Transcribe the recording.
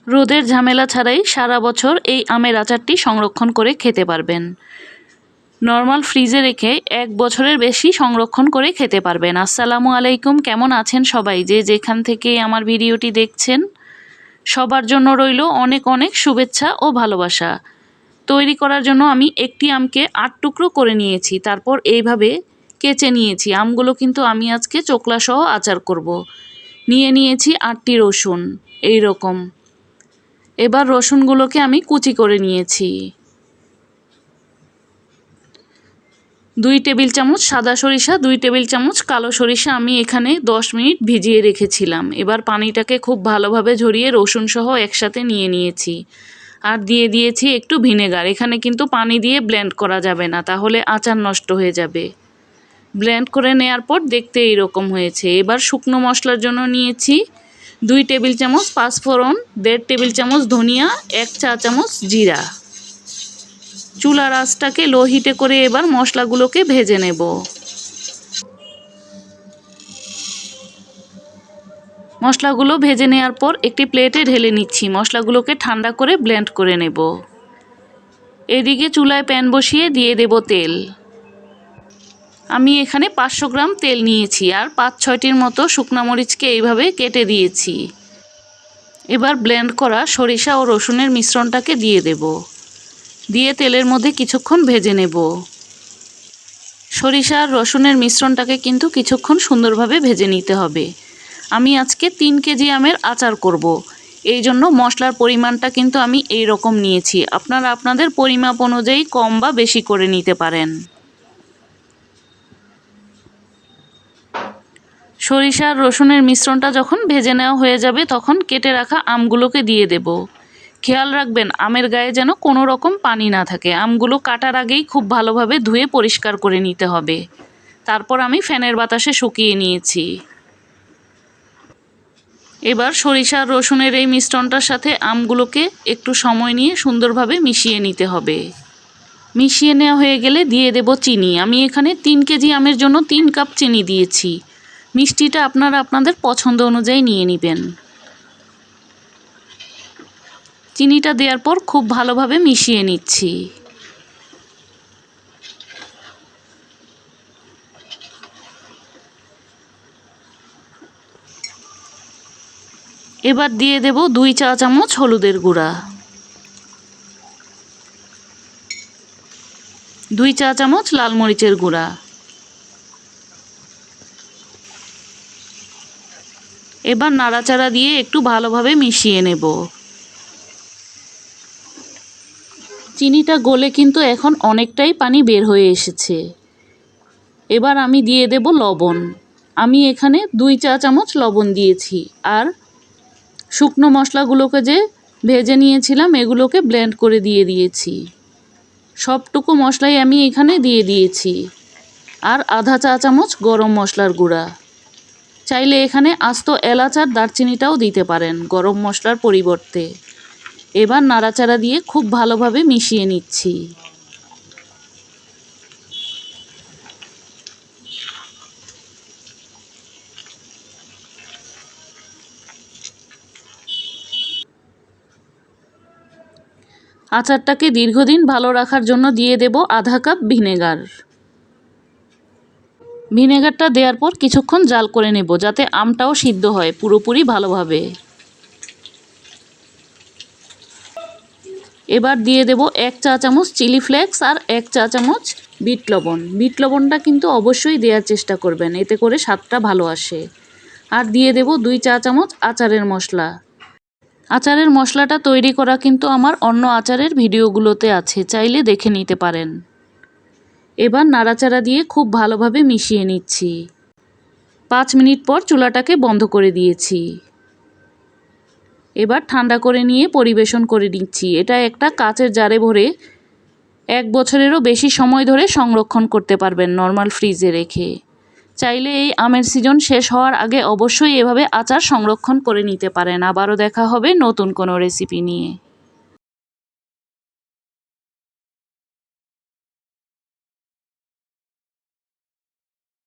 রোদের ঝামেলা ছাড়াই সারা বছর এই আমের আচারটি সংরক্ষণ করে খেতে পারবেন। নর্মাল ফ্রিজে রেখে 1 বছরের বেশি সংরক্ষণ করে খেতে পারবেন। আসসালামু আলাইকুম, কেমন আছেন সবাই? যে যেখান থেকে আমার ভিডিওটি দেখছেন সবার জন্য রইল অনেক অনেক শুভেচ্ছা ও ভালোবাসা। তৈরি করার জন্য আমি একটি আমকে 8 টুকরো করে নিয়েছি, তারপর এইভাবে কেচে নিয়েছি। আমগুলো কিন্তু আমি আজকে চোকলা সহ আচার করব। নিয়েছি 8টি রসুন এই রকম। এবার রসুনগুলোকে আমি কুচি করে নিয়েছি। 2 টেবিল চামচ সাদা সরিষা, 2 টেবিল চামচ কালো সরিষা আমি এখানে 10 মিনিট ভিজিয়ে রেখেছিলাম। এবার পানিটাকে খুব ভালোভাবে ঝরিয়ে রসুন সহ একসাথে নিয়েছি। আর দিয়ে দিয়েছি একটু ভিনেগার। এখানে কিন্তু পানি দিয়ে ব্লেন্ড করা যাবে না, তাহলে আচার নষ্ট হয়ে যাবে। ব্লেন্ড করে নেওয়ার পর দেখতে এইরকম হয়েছে। এবার শুকনো মশলার জন্য নিয়েছি 2 টেবিল চামচ পাঁচফোড়ন, 1.5 টেবিল চামচ ধনিয়া, 1 চা চামচ জিরা। চুলার আঁচটাকে লো হিটে করে এবার মশলাগুলোকে ভেজে নেব। মশলাগুলো ভেজে নেওয়ার পর একটি প্লেটে ঢেলে নিচ্ছি। মশলাগুলোকে ঠান্ডা করে ব্লেন্ড করে নেব। এদিকে চুলায় প্যান বসিয়ে দিয়ে দেব তেল। আমি এখানে 500 গ্রাম তেল নিয়েছি আর 5-6টির মতো শুকনো মরিচকে এইভাবে কেটে দিয়েছি। এবার ব্লেন্ড করা সরিষা ও রসুনের মিশ্রণটাকে দিয়ে দেব। দিয়ে তেলের মধ্যে কিছুক্ষণ ভেজে নেব। সরিষা আর রসুনের মিশ্রণটাকে কিন্তু কিছুক্ষণ সুন্দরভাবে ভেজে নিতে হবে। আমি আজকে 3 কেজি আমের আচার করব। এই জন্য মশলার পরিমাণটা কিন্তু আমি এই রকম নিয়েছি। আপনারা আপনাদের পরিমাপ অনুযায়ী কম বা বেশি করে নিতে পারেন। সরিষা আর রসুনের মিশ্রণটা যখন ভেজে নেওয়া হয়ে যাবে তখন কেটে রাখা আমগুলোকে দিয়ে দেব। খেয়াল রাখবেন আমের গায়ে যেন কোনো রকম পানি না থাকে। আমগুলো কাটার আগেই খুব ভালোভাবে ধুয়ে পরিষ্কার করে নিতে হবে। তারপর আমি ফ্যানের বাতাসে শুকিয়ে নিয়েছি। এবার সরিষা আর রসুনের এই মিশ্রণটার সাথে আমগুলোকে একটু সময় নিয়ে সুন্দরভাবে মিশিয়ে নিতে হবে। মিশিয়ে নেওয়া হয়ে গেলে দিয়ে দেব চিনি। আমি এখানে 3 কেজি আমের জন্য 3 কাপ চিনি দিয়েছি। মিষ্টিটা আপনারা আপনাদের পছন্দ অনুযায়ী নিয়ে নেবেন। চিনিটা দেওয়ার পর খুব ভালোভাবে মিশিয়ে নিচ্ছি। এবার দিয়ে দেব 2 চা চামচ হলুদের গুঁড়া, 2 চা চামচ লাল মরিচের গুঁড়া। এবার নাড়াচাড়া দিয়ে একটু ভালোভাবে মিশিয়ে নেব। চিনিটা গলে কিন্তু এখন অনেকটাই পানি বের হয়ে এসেছে। এবার আমি দিয়ে দেব লবণ। আমি এখানে 2 চা চামচ লবণ দিয়েছি। আর শুকনো মশলাগুলোকে যে ভেজে নিয়েছিলাম এগুলোকে ব্লেন্ড করে দিয়ে দিয়েছি। সবটুকু মশলাই আমি এখানে দিয়ে দিয়েছি। আর আধা চা চামচ গরম মশলার গুঁড়া। চাইলে এখানে আস্ত এলাচ আর দারচিনিটাও দিতে পারেন গরম মশলার পরিবর্তে। এবার নাড়াচাড়া দিয়ে খুব ভালোভাবে মিশিয়ে নিচ্ছি। আচারটাকে দীর্ঘদিন ভালো রাখার জন্য দিয়ে দেব আধা কাপ ভিনেগার। ভিনেগারটা দেওয়ার পর কিছুক্ষণ জাল করে নেব যাতে আমটাও সিদ্ধ হয় পুরোপুরি ভালোভাবে। এবার দিয়ে দেব 1 চা চামচ চিলি ফ্লেক্স আর 1 চা চামচ বিট লবণ। বিট লবণটা কিন্তু অবশ্যই দেওয়ার চেষ্টা করবেন, এতে করে স্বাদটা ভালো আসে। আর দিয়ে দেব 2 চা চামচ আচারের মশলা। আচারের মশলাটা তৈরি করা কিন্তু আমার অন্য আচারের ভিডিওগুলোতে আছে, চাইলে দেখে নিতে পারেন। এবার নাড়াচাড়া দিয়ে খুব ভালোভাবে মিশিয়ে নিচ্ছি। 5 মিনিট পর চুলাটাকে বন্ধ করে দিয়েছি। এবার ঠান্ডা করে নিয়ে পরিবেশন করে নিচ্ছি। এটা একটা কাচের জারে ভরে 1 বছরেরও বেশি সময় ধরে সংরক্ষণ করতে পারবেন নর্মাল ফ্রিজে রেখে। চাইলে এই আমের সিজন শেষ হওয়ার আগে অবশ্যই এভাবে আচার সংরক্ষণ করে নিতে পারেন। আবারও দেখা হবে নতুন কোনো রেসিপি নিয়ে।